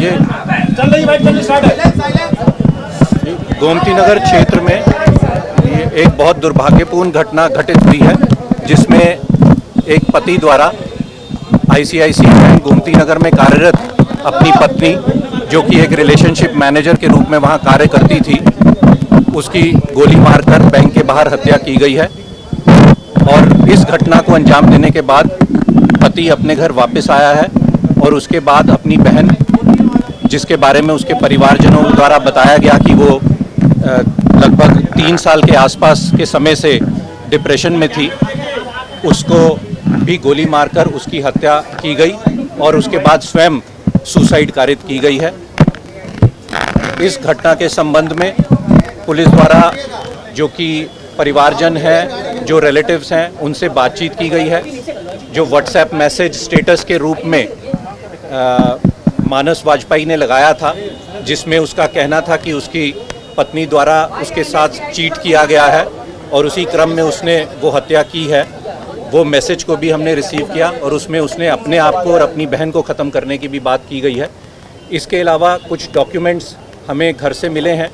ये गोमती नगर क्षेत्र में ये एक बहुत दुर्भाग्यपूर्ण घटना घटित हुई है, जिसमें एक पति द्वारा आईसीआईसीआई बैंक गोमती नगर में कार्यरत अपनी पत्नी, जो कि एक रिलेशनशिप मैनेजर के रूप में वहां कार्य करती थी, उसकी गोली मारकर बैंक के बाहर हत्या की गई है। और इस घटना को अंजाम देने के बाद पति अपने घर वापस आया है और उसके बाद अपनी बहन, जिसके बारे में उसके परिवारजनों द्वारा बताया गया कि वो लगभग 3 साल के आसपास के समय से डिप्रेशन में थी, उसको भी गोली मारकर उसकी हत्या की गई और उसके बाद स्वयं सुसाइड कारित की गई है। इस घटना के संबंध में पुलिस द्वारा जो कि परिवारजन हैं, जो रिलेटिव्स हैं, उनसे बातचीत की गई है। जो व्हाट्सएप मैसेज स्टेटस के रूप में मानस वाजपेयी ने लगाया था, जिसमें उसका कहना था कि उसकी पत्नी द्वारा उसके साथ चीट किया गया है और उसी क्रम में उसने वो हत्या की है, वो मैसेज को भी हमने रिसीव किया और उसमें उसने अपने आप को और अपनी बहन को ख़त्म करने की भी बात की गई है। इसके अलावा कुछ डॉक्यूमेंट्स हमें घर से मिले हैं,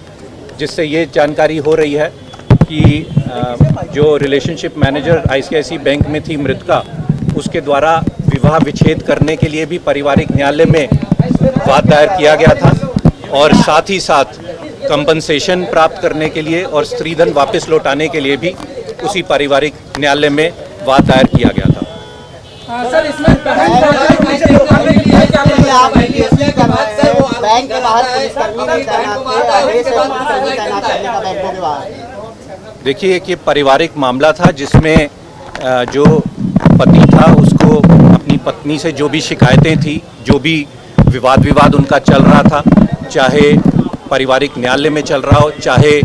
जिससे ये जानकारी हो रही है कि जो रिलेशनशिप मैनेजर आईसीआईसीआई बैंक में थी मृतका, उसके द्वारा विवाह विच्छेद करने के लिए भी पारिवारिक न्यायालय में वाद दायर किया गया था और साथ ही साथ कंपनसेशन प्राप्त करने के लिए और स्त्रीधन वापस लौटाने के लिए भी उसी पारिवारिक न्यायालय में वाद दायर किया गया था। सर, इसमें बैंक के बाहर देखिए कि पारिवारिक मामला था, जिसमें जो पति था उसको अपनी पत्नी से जो भी शिकायतें थी, जो भी विवाद उनका चल रहा था, चाहे पारिवारिक न्यायालय में चल रहा हो, चाहे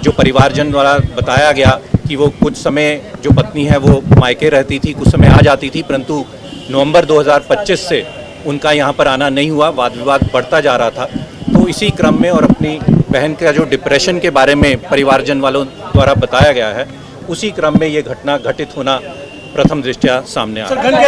जो परिवारजन द्वारा बताया गया कि वो कुछ समय जो पत्नी है वो मायके रहती थी, कुछ समय आ जाती थी, परंतु नवंबर 2025 से उनका यहाँ पर आना नहीं हुआ, वाद विवाद बढ़ता जा रहा था। तो इसी क्रम में और अपनी बहन का जो डिप्रेशन के बारे में परिवारजन वालों द्वारा बताया गया है, उसी क्रम में ये घटना घटित होना प्रथम दृष्टया सामने आ रहा है।